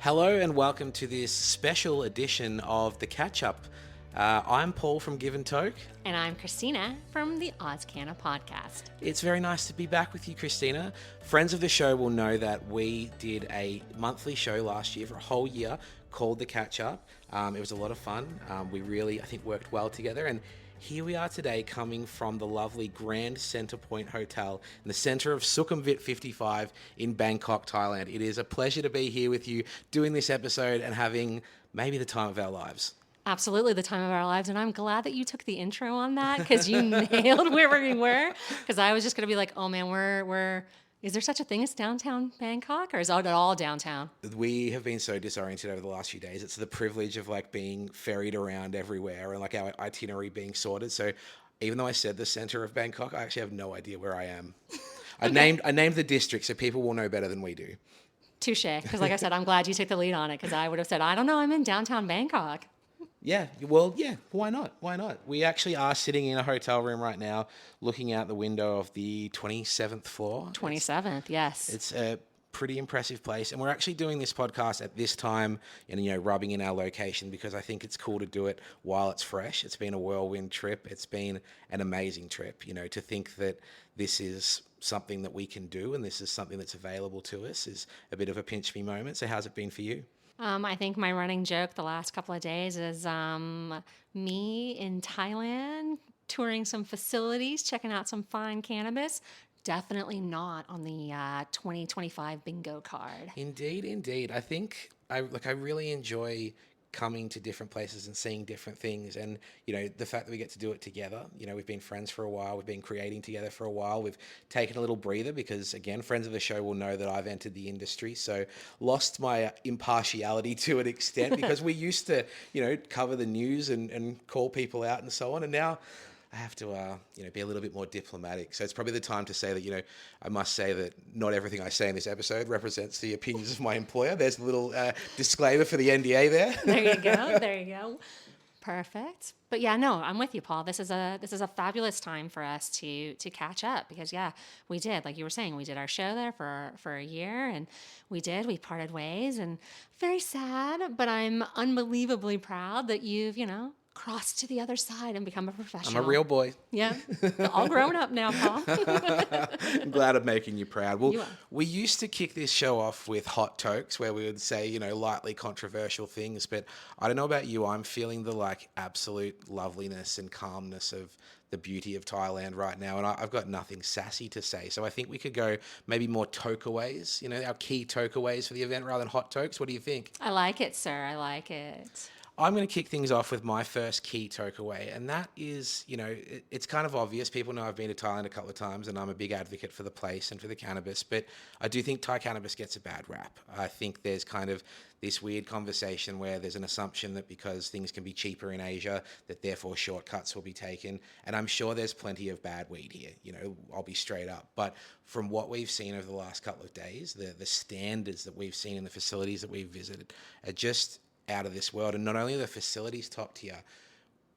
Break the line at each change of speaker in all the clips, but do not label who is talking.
Hello and welcome to this special edition of The Catch-Up. I'm Paul from Give and Toke.
And I'm Christina from the Ozcanna podcast.
It's very nice to be back with you, Christina. Friends of the show will know that we did a monthly show last year for a whole year called The Catch-Up. It was a lot of fun. We really, I think, worked well together. And here we are today coming from the lovely Grand Centre Point Hotel in the centre of Sukhumvit 55 in Bangkok, Thailand. It is a pleasure to be here with you doing this episode and having maybe the time of our lives.
Absolutely the time of our lives. And I'm glad that you took the intro on that because you nailed where we were. Because I was just going to be like, oh man, is there such a thing as downtown Bangkok, or is it all downtown?
We have been so disoriented over the last few days. It's the privilege of like being ferried around everywhere and like our itinerary being sorted. So even though I said the center of Bangkok, I actually have no idea where I am. I named the district so people will know better than we do.
Touche. Because like I said, I'm glad you took the lead on it because I would have said, I don't know, I'm in downtown Bangkok.
Yeah, well, yeah, why not? Why not? We actually are sitting in a hotel room right now looking out the window of the 27th floor.
27th, yes.
It's a pretty impressive place. And we're actually doing this podcast at this time and, rubbing in our location because I think it's cool to do it while it's fresh. It's been a whirlwind trip. It's been an amazing trip, to think that this is something that we can do and this is something that's available to us is a bit of a pinch me moment. So how's it been for you?
I think my running joke the last couple of days is me in Thailand touring some facilities, checking out some fine cannabis. Definitely not on the 2025 bingo card.
Indeed. I think I really enjoy coming to different places and seeing different things, and the fact that we get to do it together. We've been friends for a while, we've been creating together for a while, we've taken a little breather because again, friends of the show will know that I've entered the industry, so lost my impartiality to an extent because we used to cover the news and call people out and so on, and now I have to, be a little bit more diplomatic. So it's probably the time to say that, I must say that not everything I say in this episode represents the opinions of my employer. There's a little disclaimer for the NDA there.
There you go. Perfect. But yeah, no, I'm with you, Paul. This is a fabulous time for us to catch up because we did, like you were saying, we did our show there for a year and we parted ways and very sad, but I'm unbelievably proud that you've, cross to the other side and become a professional.
I'm a real boy.
Yeah. All grown up now, Paul.
I'm glad I'm making you proud. Well, we used to kick this show off with hot tokes where we would say, lightly controversial things. But I don't know about you. I'm feeling the absolute loveliness and calmness of the beauty of Thailand right now. And I've got nothing sassy to say. So I think we could go maybe more tokeaways, our key tokeaways for the event rather than hot tokes. What do you think?
I like it, sir. I like it.
I'm going to kick things off with my first key takeaway, and that is, it's kind of obvious. People know I've been to Thailand a couple of times, and I'm a big advocate for the place and for the cannabis, but I do think Thai cannabis gets a bad rap. I think there's kind of this weird conversation where there's an assumption that because things can be cheaper in Asia, that therefore shortcuts will be taken, and I'm sure there's plenty of bad weed here, I'll be straight up, but from what we've seen over the last couple of days, the standards that we've seen in the facilities that we've visited are just out of this world. And not only are the facilities top tier,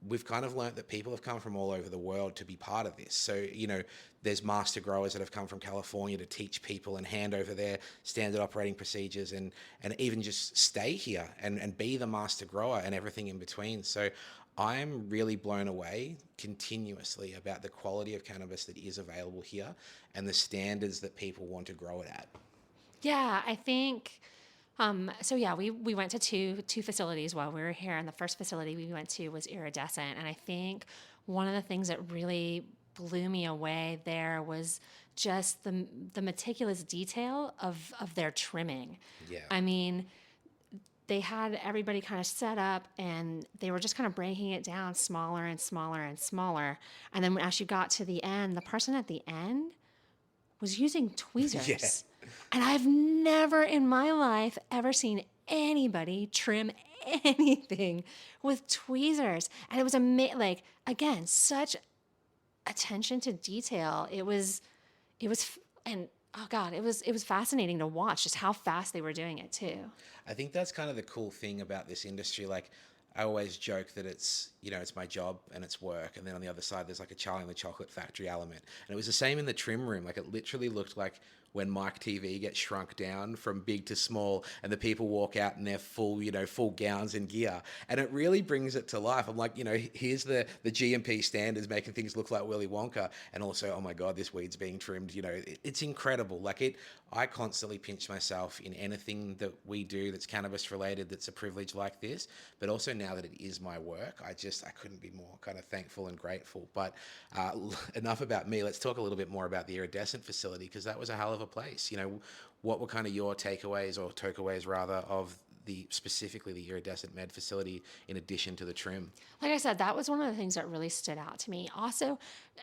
we've kind of learnt that people have come from all over the world to be part of this. So, there's master growers that have come from California to teach people and hand over their standard operating procedures and even just stay here and be the master grower and everything in between. So I'm really blown away continuously about the quality of cannabis that is available here and the standards that people want to grow it at.
Yeah, I think... we went to two facilities while we were here, and the first facility we went to was Iridescent, and I think one of the things that really blew me away there was just the meticulous detail of their trimming.
Yeah.
I mean, they had everybody kind of set up, and they were just kind of breaking it down smaller and smaller and smaller, and then as you got to the end, the person at the end was using tweezers.
Yeah.
And I've never in my life ever seen anybody trim anything with tweezers. And it was again, such attention to detail. It was fascinating to watch just how fast they were doing it too.
I think that's kind of the cool thing about this industry. I always joke that it's, it's my job and it's work. And then on the other side, there's like a Charlie in the Chocolate Factory element. And it was the same in the trim room. It literally looked like when Mike TV gets shrunk down from big to small, and the people walk out in their full, full gowns and gear, and it really brings it to life. I'm like, here's the GMP standards making things look like Willy Wonka, and also, oh my God, this weed's being trimmed. It's incredible. Like I constantly pinch myself in anything that we do that's cannabis related, that's a privilege like this. But also now that it is my work, I couldn't be more kind of thankful and grateful. But enough about me. Let's talk a little bit more about the Iridescent facility, because that was a hell of a place. What were kind of your takeaways, or takeaways rather, of specifically the Iridescent Med facility in addition to the trim?
Like I said, that was one of the things that really stood out to me. Also,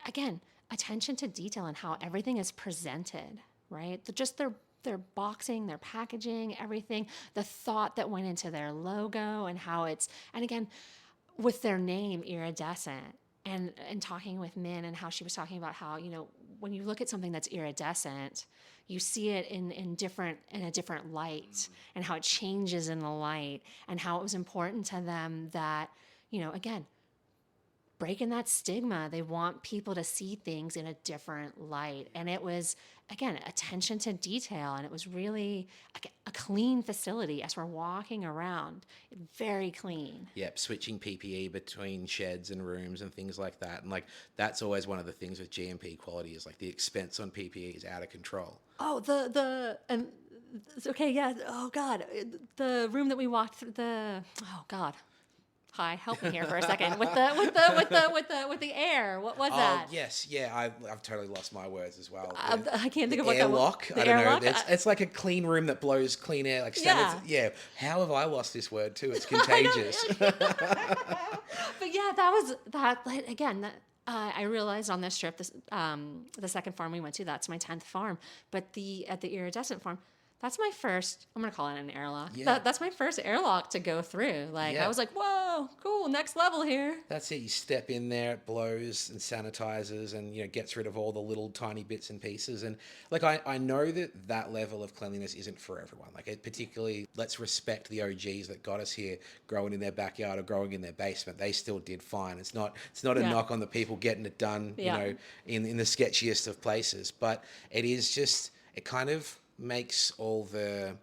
again, attention to detail and how everything is presented, right? Just their boxing, their packaging, everything, the thought that went into their logo and how and again, with their name, Iridescent, and talking with Min, and how she was talking about how, when you look at something that's iridescent, you see it in a different light, and how it changes in the light, and how it was important to them that, again, breaking that stigma. They want people to see things in a different light. And it was, again, attention to detail. And it was really a clean facility as we're walking around. Very clean.
Yep, switching PPE between sheds and rooms and things like that. And like that's always one of the things with GMP quality, is like the expense on PPE is out of control.
Oh, okay, yeah. Oh God, the room that we walked through. Oh God. Hi, help me here for a second with the air. What was that?
Oh yes, yeah. I've totally lost my words as well.
I can't think of what
airlock.
The
I don't
airlock?
know. It's like a clean room that blows clean air. Like yeah. How have I lost this word too? It's contagious.
But yeah, that was that. Again, I realized on this trip, the second farm we went to, that's my 10th farm. But at the Iridescent farm, that's my first, I'm going to call it an airlock.
Yeah.
That's my first airlock to go through. Like,
Yeah.
I was like, whoa, cool, next level here.
That's it. You step in there, it blows and sanitizes, and gets rid of all the little tiny bits and pieces. And like I know that level of cleanliness isn't for everyone. Like particularly, let's respect the OGs that got us here, growing in their backyard or growing in their basement. They still did fine. It's not a knock on the people getting it done. In the sketchiest of places, but it is just, it kind of makes all the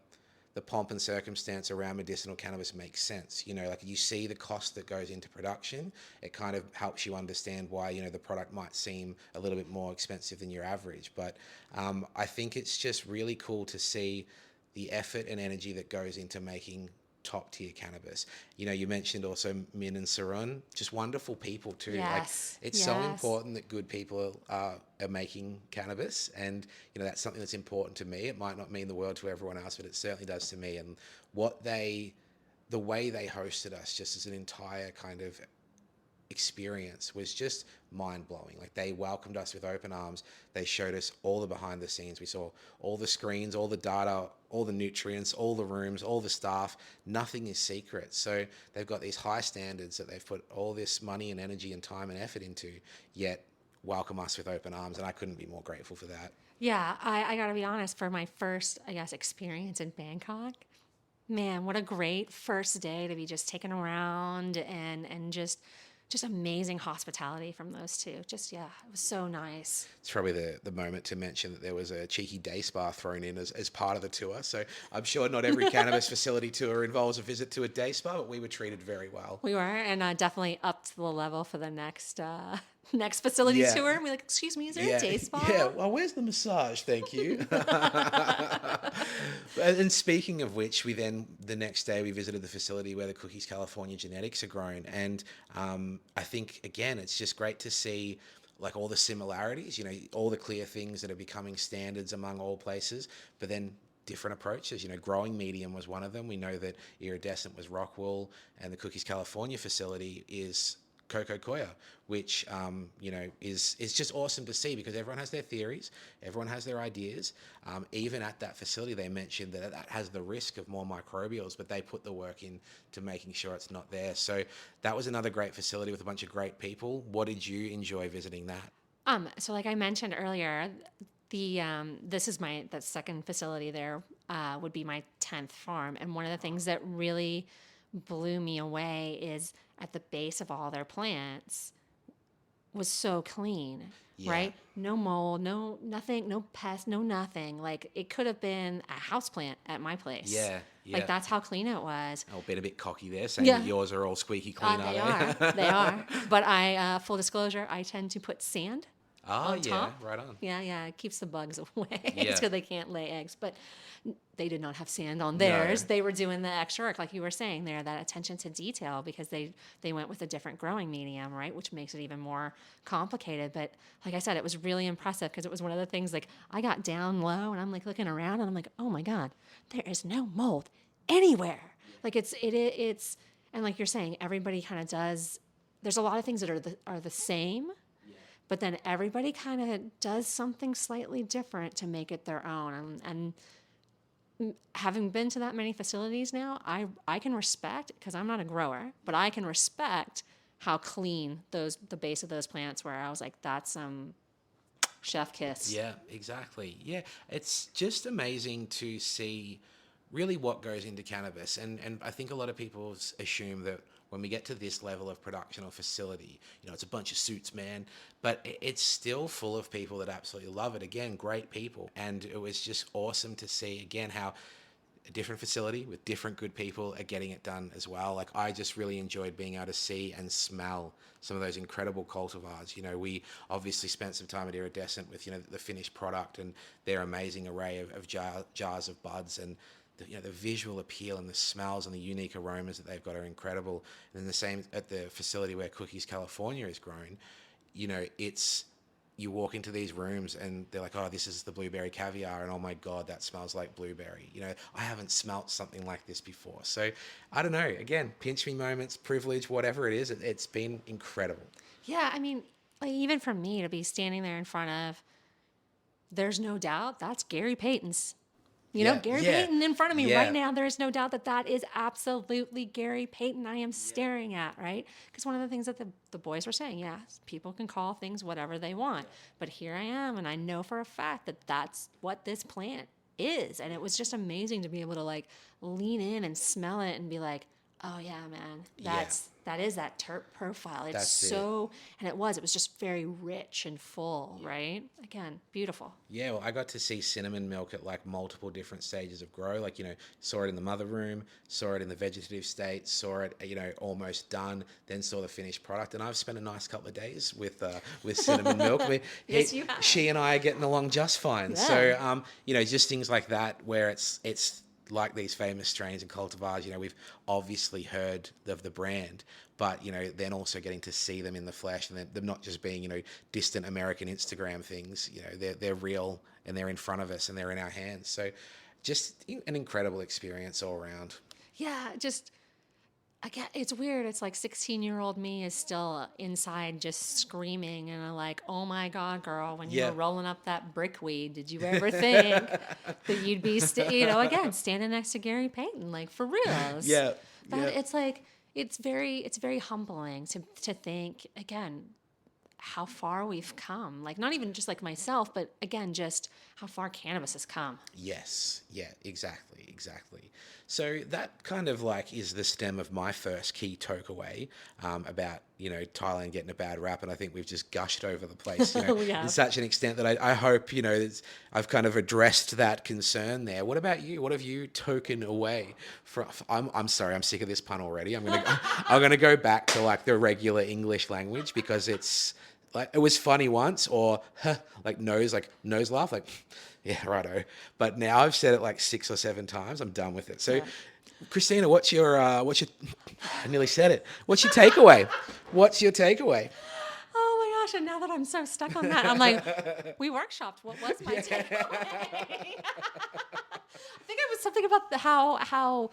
pomp and circumstance around medicinal cannabis make sense. Like you see the cost that goes into production. It kind of helps you understand why, the product might seem a little bit more expensive than your average. But I think it's just really cool to see the effort and energy that goes into making top tier cannabis. You mentioned also Min and Sarun, just wonderful people too.
Yes.
Like it's so important that good people are making cannabis, and that's something that's important to me. It might not mean the world to everyone else, but it certainly does to me. And the way they hosted us, just as an entire kind of experience, was just mind-blowing. Like they welcomed us with open arms. They showed us all the behind the scenes. We saw all the screens, all the data, all the nutrients, all the rooms, all the staff. Nothing is secret. So they've got these high standards that they've put all this money and energy and time and effort into, yet welcome us with open arms. And I couldn't be more grateful for that.
Yeah, I gotta be honest, for my first, I guess, experience in Bangkok, man, what a great first day to be just taken around, and just amazing hospitality from those two. Just, yeah, it was so nice.
It's probably the moment to mention that there was a cheeky day spa thrown in as part of the tour. So I'm sure not every cannabis facility tour involves a visit to a day spa, but we were treated very well.
We were, and definitely upped the level for the next facility tour. And we're like, excuse me, is there a day spa?
Yeah, well, where's the massage? Thank you. And speaking of which, the next day we visited the facility where the Cookies California genetics are grown. And I think, again, it's just great to see like all the similarities, all the clear things that are becoming standards among all places, but then different approaches. Growing medium was one of them. We know that Iridescent was rock wool, and the Cookies California facility is Coco Coir, which is just awesome to see, because everyone has their theories, everyone has their ideas. Even at that facility, they mentioned that has the risk of more microbials, but they put the work in to making sure it's not there. So that was another great facility with a bunch of great people. What did you enjoy visiting that?
So like I mentioned earlier, this is the second facility there, would be my 10th farm, and one of the things that really blew me away is at the base of all their plants, was so clean,
Yeah.
right? No mold, no nothing, no pest, no nothing. Like it could have been a houseplant at my place.
Yeah.
Like
Yeah.
that's how clean it was.
Oh, been a bit cocky there, saying that
Yeah,
yours are all squeaky clean, are
they
they?
are. They are. But full disclosure, I tend to put sand
Oh,
on
yeah.
top.
Right on.
Yeah, yeah, it keeps the bugs away
Yeah.
so they can't lay eggs. But they did not have sand on
No.
theirs. They were doing the extra work, like you were saying there, that attention to detail because they went with a different growing medium, right? Which makes it even more complicated. But like I said, it was really impressive because it was one of the things like I got down low and I'm like looking around and I'm like, oh my God, there is no mold anywhere. Like it's and like you're saying, everybody kind of does. There's a lot of things that are the same, but then everybody kind of does something slightly different to make it their own. And having been to that many facilities now, I can respect, because I'm not a grower, but I can respect how clean the base of those plants were. I was like, that's chef kiss.
Yeah, exactly. Yeah, it's just amazing to see really what goes into cannabis. And I think a lot of people assume that when we get to this level of production or facility, it's a bunch of suits, man. But it's still full of people that absolutely love it. Again, great people. And it was just awesome to see, again, how a different facility with different good people are getting it done as well. Like I just really enjoyed being able to see and smell some of those incredible cultivars. We obviously spent some time at Iridescent with, the finished product and their amazing array of jars of buds, and the visual appeal and the smells and the unique aromas that they've got are incredible. And then the same at the facility where Cookies California is grown, it's, you walk into these rooms and they're like, oh, this is the blueberry caviar, and oh my God, that smells like blueberry. I haven't smelt something like this before. So I don't know, again, pinch me moments, privilege, whatever it is, it's been incredible.
Yeah, I mean, like even for me to be standing there in front of, there's no doubt that's Gary Payton's.
Yeah,
Gary
yeah,
Payton in front of me right
yeah,
now. There is no doubt that that is absolutely Gary Payton I am staring at, right? Because one of the things that the boys were saying, yeah, people can call things whatever they want. But here I am, and I know for a fact that that's what this plant is. And it was just amazing to be able to like lean in and smell it and be like, oh yeah, man,
yeah.
that is that terp profile. It's
That's it.
so, and it was just very rich and full, right? Again, beautiful.
Yeah, well, I got to see cinnamon milk at like multiple different stages of grow. Like, saw it in the mother room, saw it in the vegetative state, saw it, almost done, then saw the finished product. And I've spent a nice couple of days with cinnamon milk.
Yes, you have.
She and I are getting along just fine.
Yeah.
So, just things like that where it's like these famous strains and cultivars, we've obviously heard of the brand, but, then also getting to see them in the flesh, and them not just being, distant American Instagram things, they're real and they're in front of us and they're in our hands. So just an incredible experience all around.
Yeah, just again, it's weird. It's like 16-year-old me is still inside just screaming and I'm like, oh my God, girl, when you
Yeah.
were rolling up that brickweed, did you ever think that you'd be, again, standing next to Gary Payton, like for reals?
Yeah.
But
Yeah.
it's like, it's very humbling to think, again, how far we've come. Like, not even just like myself, but again, just how far cannabis has come.
Yes. Yeah, exactly. So that kind of like is the stem of my first key takeaway about, Thailand getting a bad rap. And I think we've just gushed over the place,
We have.
to such an extent that I hope, I've kind of addressed that concern there. What about you? What have you taken away from, I'm sorry, I'm sick of this pun already. I'm going to go back to like the regular English language because it's, like it was funny once, or like nose laugh, like yeah, righto. But now I've said it like 6 or 7 times. I'm done with it. So,
Yeah.
Christina, what's your I nearly said it. What's your takeaway? What's your takeaway?
Oh my gosh, and now that I'm so stuck on that, I'm like, we workshopped. What was my takeaway? I think it was something about how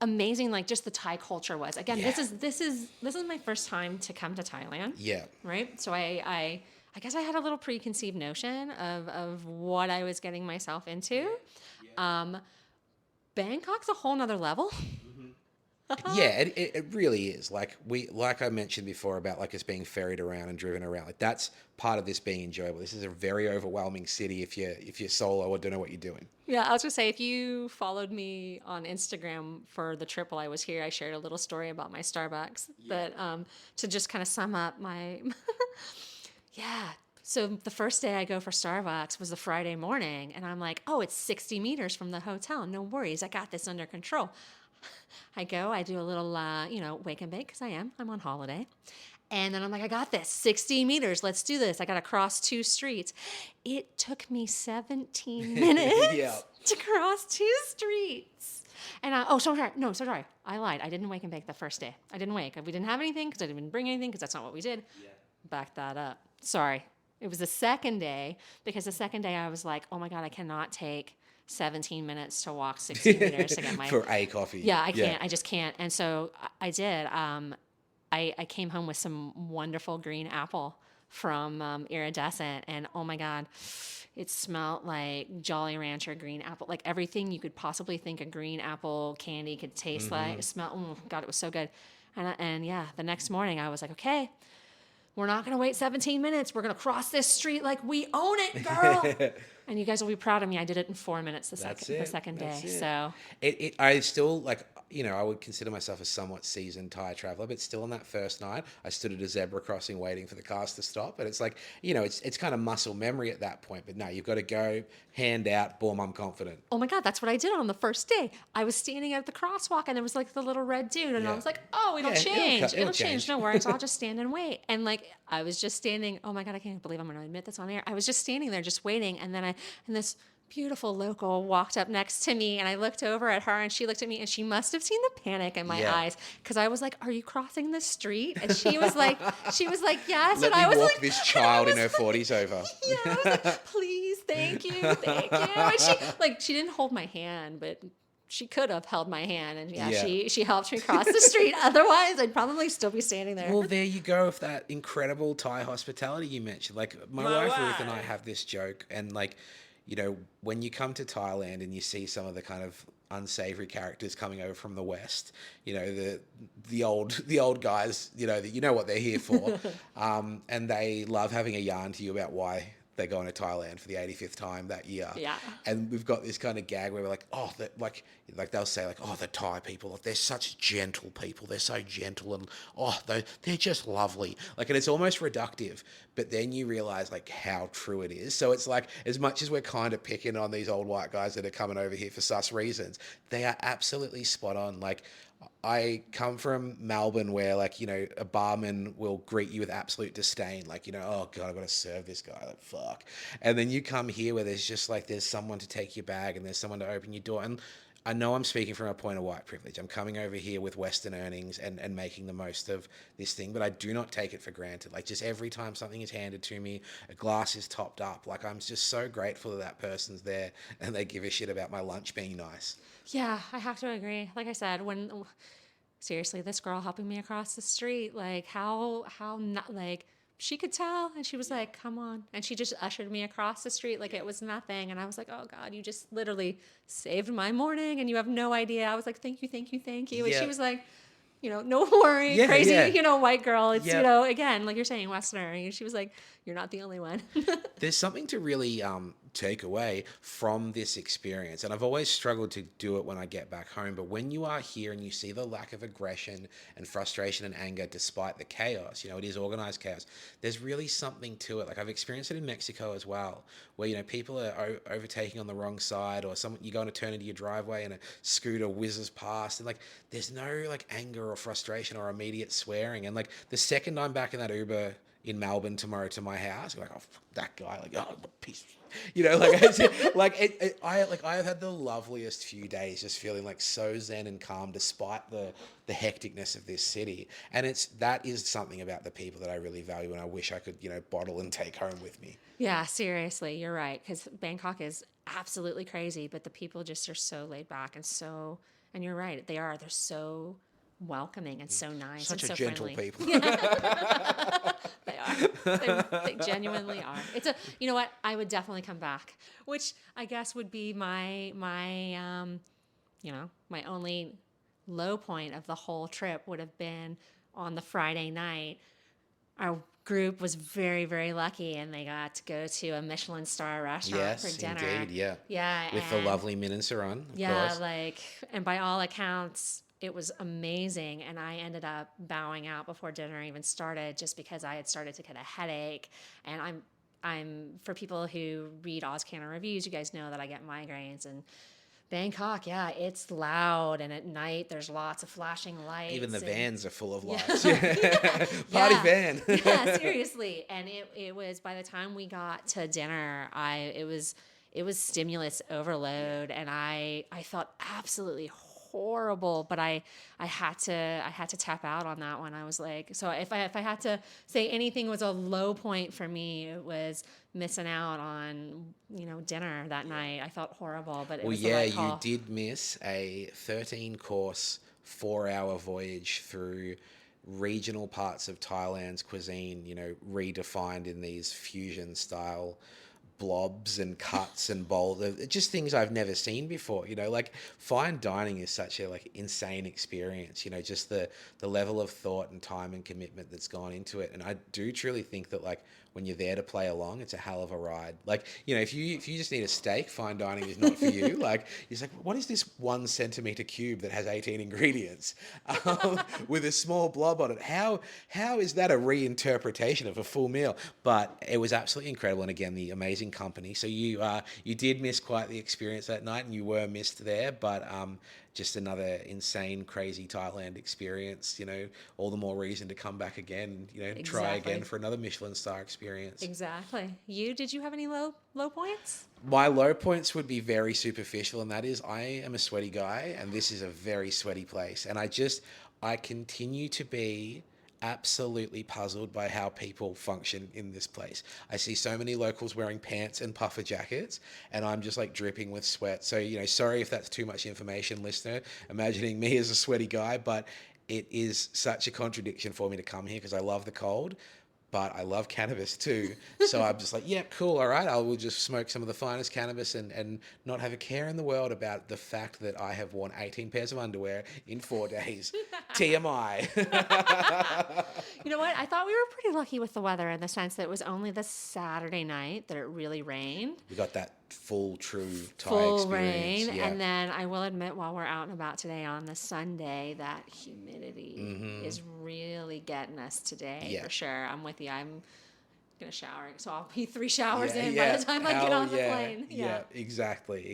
amazing like just the Thai culture was. Again,
Yeah.
this is my first time to come to Thailand.
Yeah.
Right? So I guess I had a little preconceived notion of what I was getting myself into. Bangkok's a whole nother level.
Yeah, it really is. Like I mentioned before about like us being ferried around and driven around. Like that's part of this being enjoyable. This is a very overwhelming city if you're solo or don't know what you're doing.
Yeah, I was gonna say if you followed me on Instagram for the trip while I was here, I shared a little story about my Starbucks. But to just kind of sum up my yeah. So the first day I go for Starbucks was the Friday morning, and I'm like, oh, it's 60 meters from the hotel. No worries, I got this under control. I go, I do a little, wake and bake because I'm on holiday. And then I'm like, I got this 60 meters. Let's do this. I got to cross 2 streets. It took me 17
Yeah.
minutes to cross 2 streets. And oh, so sorry. No, so sorry. I lied. I didn't wake and bake the first day. I didn't wake. We didn't have anything because I didn't bring anything because that's not what we did.
Yeah.
Back that up. Sorry. It was the second day because the second day I was like, oh my God, I cannot take 17 minutes to walk 60 meters to get my
For a coffee.
yeah, I can't. I just can't. And so I did. I came home with some wonderful green apple from Iridescent, and oh my God, it smelled like Jolly Rancher green apple, like everything you could possibly think a green apple candy could taste like. It smelled. Oh God, it was so good. And yeah, the next morning I was like, okay, we're not going to wait 17 minutes. We're going to cross this street like we own it, girl. And you guys will be proud of me. I did it in 4 minutes the second day.
That's it.
So
I still like, I would consider myself a somewhat seasoned Thai traveler, but still on that first night, I stood at a zebra crossing waiting for the cars to stop. And it's like, it's kind of muscle memory at that point. But no, you've got to go, hand out, boom, I'm confident.
oh my God, that's what I did on the first day. I was standing at the crosswalk and there was like the little red dude. And I
Yeah.
was like, oh, it'll
Yeah,
change.
it'll
It'll change.
change.
No worries. I'll just stand and wait. And like, I was just standing. Oh my God, I can't believe I'm going to admit this on air. I was just standing there just waiting. And then and this beautiful local walked up next to me and I looked over at her and she looked at me and she must have seen the panic in my
Yeah.
eyes because I was like, are you crossing the street? And she was like, yes.
Let
and I was
me walk
like,
this child in her 40s over.
yeah, I was like, please, thank you. And she didn't hold my hand, but she could have held my hand, and
Yeah.
she helped me cross the street. Otherwise, I'd probably still be standing there.
Well, there you go with that incredible Thai hospitality you mentioned. Like my wife Ruth and I have this joke, and like, when you come to Thailand and you see some of the kind of unsavory characters coming over from the West, the old guys, that what they're here for, and they love having a yarn to you about why they're going to Thailand for the 85th time that year.
Yeah.
And we've got this kind of gag where we're like, oh, like they'll say like, oh, the Thai people, they're such gentle people. They're so gentle and, oh, they're just lovely. Like, and it's almost reductive, but then you realize like how true it is. So it's like, as much as we're kind of picking on these old white guys that are coming over here for sus reasons, they are absolutely spot on. Like, I come from Melbourne where like, a barman will greet you with absolute disdain. Like, oh God, I've got to serve this guy. Like, fuck. And then you come here where there's just like, there's someone to take your bag and there's someone to open your door. And I know I'm speaking from a point of white privilege. I'm coming over here with Western earnings and making the most of this thing, but I do not take it for granted. Like, just every time something is handed to me, a glass is topped up. Like, I'm just so grateful that person's there and they give a shit about my lunch being nice.
Yeah, I have to agree. Like I said, seriously, this girl helping me across the street, like how not like she could tell, and she was like, come on, and she just ushered me across the street like it was nothing, and I was like, oh God, you just literally saved my morning, and you have no idea. I was like, thank you, thank you, thank you. And she was like, no worry,
Yeah,
crazy,
yeah.
white girl. It's,
Yeah.
Again, like you're saying, Westerner. And she was like, you're not the only one.
There's something to really take away from this experience, and I've always struggled to do it when I get back home, but when you are here and you see the lack of aggression and frustration and anger despite the chaos, it is organized chaos, there's really something to it. Like, I've experienced it in Mexico as well, where people are overtaking on the wrong side, or you go on a turn into your driveway and a scooter whizzes past, and like there's no like anger or frustration or immediate swearing. And like the second I'm back in that Uber in Melbourne tomorrow to my house, I'm like, oh, fuck that guy, like, oh, piece, I have had the loveliest few days, just feeling like so zen and calm despite the hecticness of this city. And that is something about the people that I really value, and I wish I could bottle and take home with me.
Yeah, seriously, you're right. Because Bangkok is absolutely crazy, but the people just are so laid back and you're right, they're so welcoming and so nice
Such
and so
a gentle
friendly.
people.
They are. They genuinely are. You know what? I would definitely come back, which I guess would be my only low point of the whole trip would have been on the Friday night. Our group was very, very lucky and they got to go to a Michelin star restaurant for
Yes,
dinner.
indeed. Yeah.
Yeah,
With the
and
lovely Minister on, of
yeah,
course.
like, and by all accounts, it was amazing. And I ended up bowing out before dinner even started just because I had started to get a headache. And I'm for people who read Ozcanner reviews, you guys know that I get migraines. And Bangkok, yeah, it's loud. And at night, there's lots of flashing
Even the
lights. And
vans are full of
yeah,
lights. Party
yeah,
van.
yeah, seriously. And it was by the time we got to dinner, it was stimulus overload, and I felt absolutely horrible. But I had to tap out on that one. I was like, so if I had to say anything was a low point for me, it was missing out on dinner that night. I felt horrible, but it
Well,
was the
yeah,
right
you
call.
did miss a 13-course, 4-hour voyage through regional parts of Thailand's cuisine, redefined in these fusion style blobs and cuts and bowls, just things I've never seen before. Like fine dining is such a like insane experience. Just the level of thought and time and commitment that's gone into it. And I do truly think that like when you're there to play along, it's a hell of a ride. Like if you just need a steak, fine dining is not for you. Like it's like, what is this 1 centimeter cube that has 18 ingredients with a small blob on it? How is that a reinterpretation of a full meal? But it was absolutely incredible, and again, the amazing company. So you did miss quite the experience that night, and you were missed there. But just another insane, crazy Thailand experience. All the more reason to come back again. Try again
Exactly.
for another Michelin star experience.
Exactly. Did you have any low points?
My low points would be very superficial, and that is I am a sweaty guy, and this is a very sweaty place, and I continue to be absolutely puzzled by how people function in this place. I see so many locals wearing pants and puffer jackets, and I'm just like dripping with sweat. So, sorry if that's too much information, listener, imagining me as a sweaty guy, but it is such a contradiction for me to come here because I love the cold, but I love cannabis too. So I'm just like, yeah, cool, all right. I will just smoke some of the finest cannabis and not have a care in the world about the fact that I have worn 18 pairs of underwear in 4 days. TMI.
You know what? I thought we were pretty lucky with the weather in the sense that it was only the Saturday night that it really rained.
We got that full, true Thai
Full
experience.
rain.
Yeah.
And then I will admit, while we're out and about today on the Sunday, that humidity is really getting us today
Yeah.
for sure. I'm with you. I'm going to shower. So I'll be 3 showers
Yeah,
in by
yeah.
the time I get
Hell
on the
yeah.
plane.
Yeah, exactly.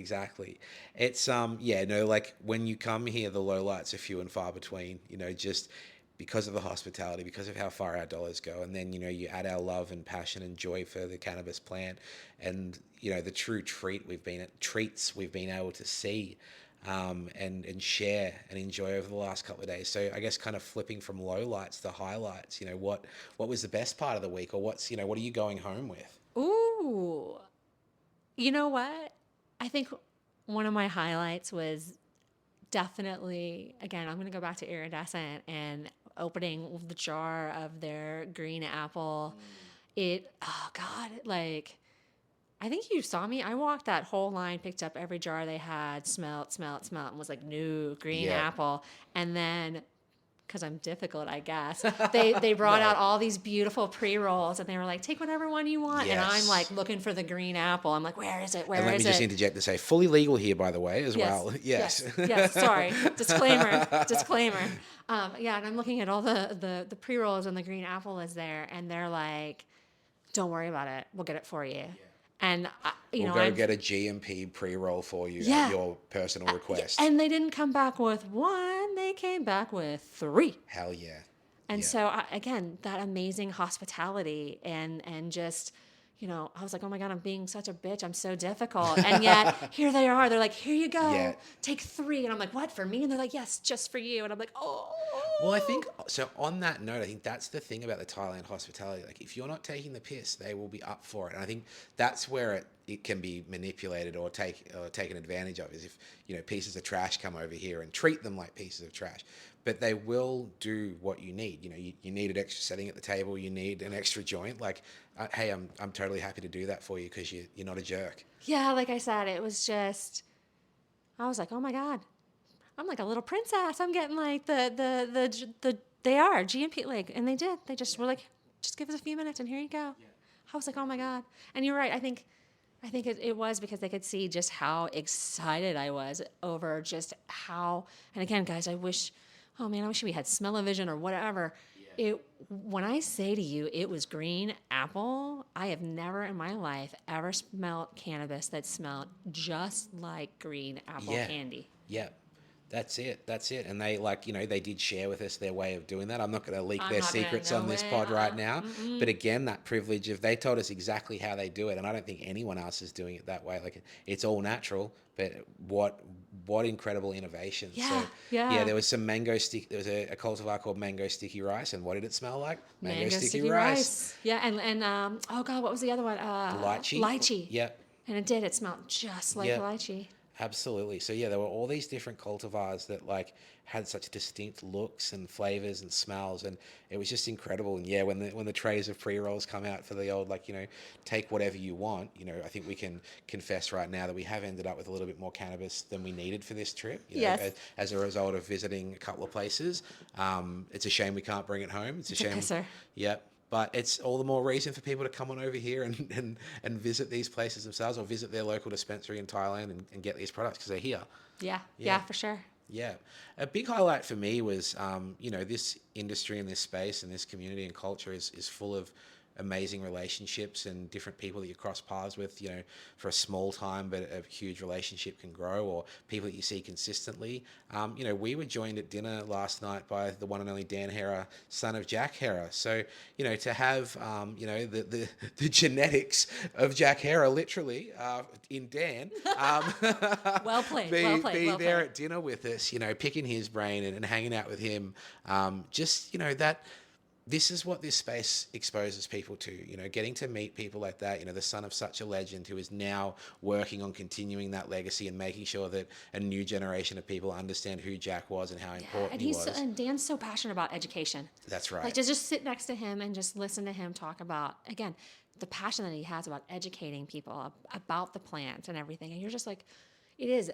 It's yeah, no, like when you come here, the lowlights are few and far between, just because of the hospitality, because of how far our dollars go. And then, you add our love and passion and joy for the cannabis plant and, the true treats we've been able to see and share and enjoy over the last couple of days. So I guess kind of flipping from lowlights to highlights, what was the best part of the week, or what are you going home with?
Ooh. You know what? I think one of my highlights was definitely, again, I'm going to go back to Iridescent and opening the jar of their green apple. Oh God, like, I think you saw me. I walked that whole line, picked up every jar they had, smelt, and was like, no, green
Yeah.
apple. And then, because I'm difficult, I guess, they brought
No.
out all these beautiful pre-rolls and they were like, take whatever one you want. And I'm like
Yes.
looking for the green apple. I'm like, where is it?
And let me just
it?
interject to say, fully legal here, by the way, as well. Yes.
Yes. Sorry. Disclaimer. Yeah, and I'm looking at all the pre rolls and the green apple is there, and they're like, "Don't worry about it. We'll get it for you." And
We'll go get a GMP pre-roll for you
Yeah.
at your personal request.
and they didn't come back with one; they came back with 3.
Hell yeah.
And
Yeah.
so again, that amazing hospitality and just, I was like, oh my God, I'm being such a bitch. I'm so difficult. And yet here they are. They're like, here you go.
Yeah.
Take 3. And I'm like, what, for me? And they're like, yes, just for you. And I'm like, oh.
Well, I think so. On that note, I think that's the thing about the Thailand hospitality. Like, if you're not taking the piss, they will be up for it. And I think that's where it can be manipulated or taken advantage of. Is if pieces of trash come over here and treat them like pieces of trash, but they will do what you need. You need an extra setting at the table. You need an extra joint. Like, hey, I'm totally happy to do that for you because you're not a jerk.
Yeah, like I said, it was just, I was like, oh my God. I'm like a little princess. I'm getting like they are GMP, like, and they did. They just were like, just give us a few minutes and here you go. I was like, oh my God. And you're right. I think it was because they could see just how excited I was over just how, and again, guys, oh man, I wish we had smell-o-vision or whatever. When I say to you, it was green apple, I have never in my life ever smelled cannabis that smelled just like green apple
Yeah.
candy.
Yeah. That's it. That's it. And they they did share with us their way of doing that. I'm not going to leak
I'm
their
not gonna,
secrets on
no
this
way.
pod right now. But again, that privilege of they told us exactly how they do it. And I don't think anyone else is doing it that way. Like it's all natural, but what incredible innovation.
Yeah,
So yeah,
yeah.
there was some there was a cultivar called mango sticky rice. And what did it smell like? Mango
Mango
sticky
sticky
rice.
rice. Yeah, and oh God, what was the other one?
Lychee.
Lychee.
Yep.
And it did. It smelled just like
Yep.
lychee.
Absolutely. So yeah, there were all these different cultivars that had such distinct looks and flavors and smells, and it was just incredible. And yeah, when the trays of pre-rolls come out for the old take whatever you want, I think we can confess right now that we have ended up with a little bit more cannabis than we needed for this trip.
Yes.
As a result of visiting a couple of places. It's a shame we can't bring it home. It's a shame.
Pisser.
Yep. But it's all the more reason for people to come on over here and visit these places themselves, or visit their local dispensary in Thailand and get these products because they're here.
Yeah, for sure.
Yeah. A big highlight for me was, this industry and this space and this community and culture is full of amazing relationships and different people that you cross paths with, for a small time, but a huge relationship can grow, or people that you see consistently. We were joined at dinner last night by the one and only Dan Hera, son of Jack Hera. So, to have, the genetics of Jack Hera literally in Dan,
Well played.
be,
Well played.
be
Well
there
played.
at dinner with us, picking his brain and hanging out with him. That this is what this space exposes people to, getting to meet people like that, the son of such a legend who is now working on continuing that legacy and making sure that a new generation of people understand who Jack was and how important
And
he was.
and Dan's so passionate about education.
That's right.
Like to just sit next to him and just listen to him talk about, again, the passion that he has about educating people about the plant and everything. And you're just like, it is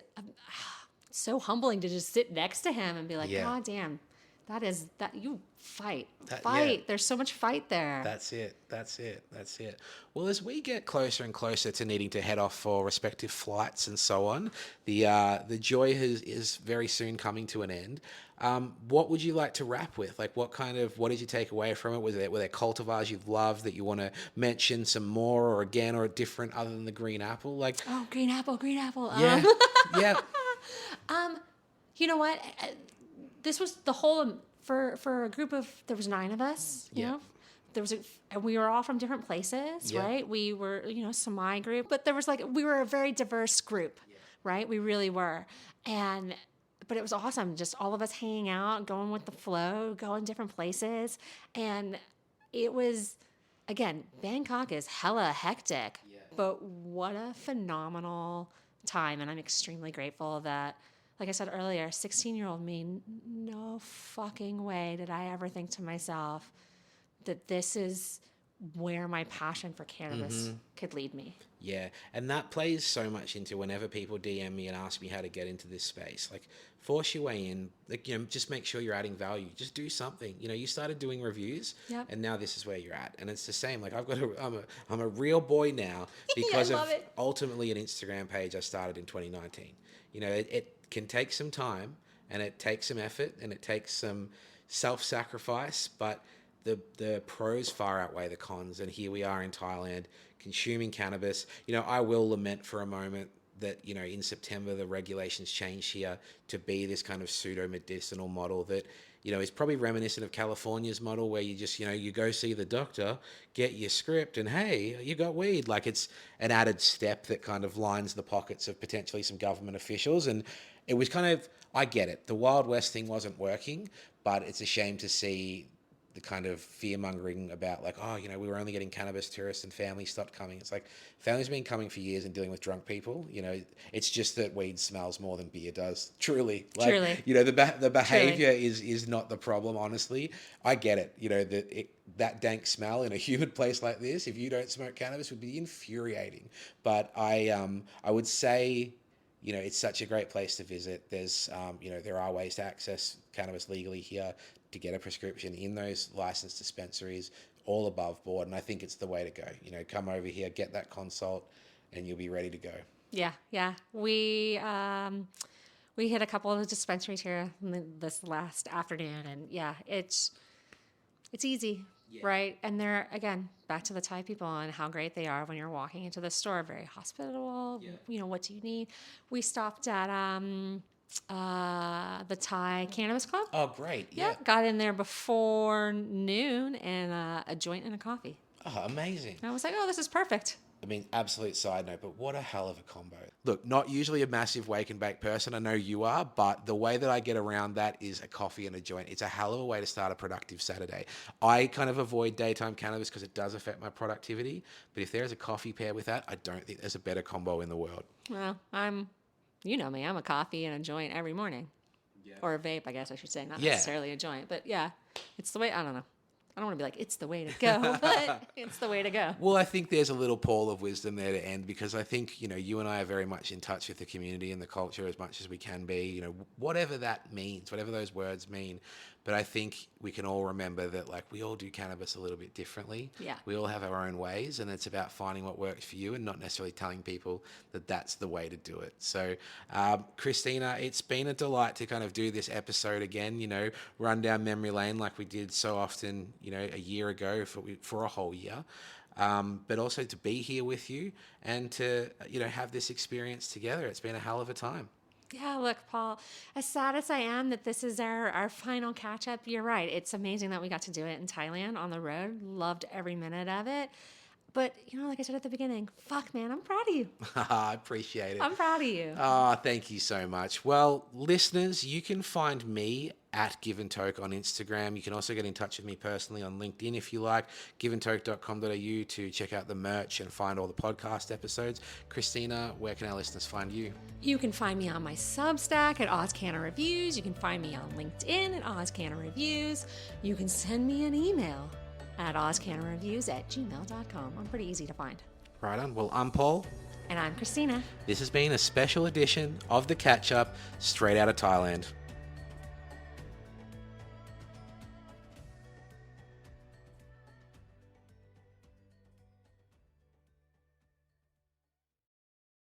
so humbling to just sit next to him and be like,
Yeah.
God damn, that you fight.
Yeah.
There's so much fight there.
That's it. That's it. That's it. Well, as we get closer and closer to needing to head off for respective flights and so on, the joy is very soon coming to an end. What would you like to wrap with? Like, what did you take away from it? Were there cultivars you've loved that you want to mention some more, or again, or different other than the green apple? Like,
Oh, green apple.
yeah, yeah,
You know what? This was the whole for a group of, there was 9 of us. You
Yeah.
know, and we were all from different places,
Yeah.
right? We were, some my group, but there was we were a very diverse group, right? We really were, but it was awesome. Just all of us hanging out, going with the flow, going different places, and it was, again, Bangkok is hella hectic, but what a phenomenal time, and I'm extremely grateful that, like I said earlier, 16-year-old me, no fucking way did I ever think to myself that this is where my passion for cannabis could lead me.
yeah. And that plays so much into whenever people DM me and ask me how to get into this space. Like, force your way in. Like, just make sure you're adding value. Just do something. You started doing reviews,
Yep.
and now this is where you're at. And it's the same. Like, I'm a real boy now because
love
of
it.
ultimately an Instagram page I started in 2019. It can take some time, and it takes some effort, and it takes some self-sacrifice, but the pros far outweigh the cons. And here we are in Thailand consuming cannabis. I will lament for a moment that, in September, the regulations changed here to be this kind of pseudo medicinal model that, is probably reminiscent of California's model, where you just, you go see the doctor, get your script, and hey, you got weed. Like, it's an added step that kind of lines the pockets of potentially some government officials. And it was kind of, I get it. The Wild West thing wasn't working, but it's a shame to see the kind of fear-mongering about we were only getting cannabis tourists and families stopped coming. It's like, families have been coming for years and dealing with drunk people. It's just that weed smells more than beer does. Truly.
Truly.
The behavior is not the problem, honestly. I get it. That dank smell in a humid place like this, if you don't smoke cannabis, would be infuriating. But I would say, it's such a great place to visit. There's, there are ways to access cannabis legally here, to get a prescription in those licensed dispensaries, all above board. And I think it's the way to go. Come over here, get that consult, and you'll be ready to go.
Yeah, yeah. We hit a couple of dispensaries here this last afternoon, and yeah, it's easy, right? And they're, again, back to the Thai people and how great they are when you're walking into the store. Very hospitable. What do you need? We stopped at the Thai Cannabis Club.
Oh, great. Yeah.
Got in there before noon and a joint and a coffee.
Oh, amazing.
And I was like, oh, this is perfect.
I mean, absolute side note, but what a hell of a combo. Look, not usually a massive wake and bake person. I know you are, but the way that I get around that is a coffee and a joint. It's a hell of a way to start a productive Saturday. I kind of avoid daytime cannabis because it does affect my productivity. But if there's a coffee pair with that, I don't think there's a better combo in the world.
Well, you know me, I'm a coffee and a joint every morning. Yeah. Or a vape, I guess I should say, not necessarily a joint. But yeah, it's the way, I don't know. I don't want to be like, it's the way to go, but it's the way to go.
Well, I think there's a little pool of wisdom there to end, because I think, you and I are very much in touch with the community and the culture as much as we can be, whatever that means, whatever those words mean. But I think we can all remember that, like, we all do cannabis a little bit differently.
Yeah.
We all have our own ways, and it's about finding what works for you and not necessarily telling people that that's the way to do it. So, Christina, it's been a delight to kind of do this episode again, run down memory lane like we did so often, a year ago for a whole year. But also to be here with you and to, have this experience together. It's been a hell of a time.
Yeah, look, Paul, as sad as I am that this is our final catch up, you're right. It's amazing that we got to do it in Thailand on the road. Loved every minute of it. But, like I said at the beginning, fuck, man, I'm proud of you.
I appreciate it.
I'm proud of you.
Oh, thank you so much. Well, listeners, you can find me at Give and Toke on Instagram. You can also get in touch with me personally on LinkedIn if you like, giveandtoke.com.au to check out the merch and find all the podcast episodes. Christina, where can our listeners find you?
You can find me on my Substack at OzCanna Reviews. You can find me on LinkedIn at OzCanna Reviews. You can send me an email at ozcannareviews@gmail.com. I'm pretty easy to find.
Right on. Well, I'm Paul.
And I'm Christina.
This has been a special edition of The Catch Up, straight out of Thailand.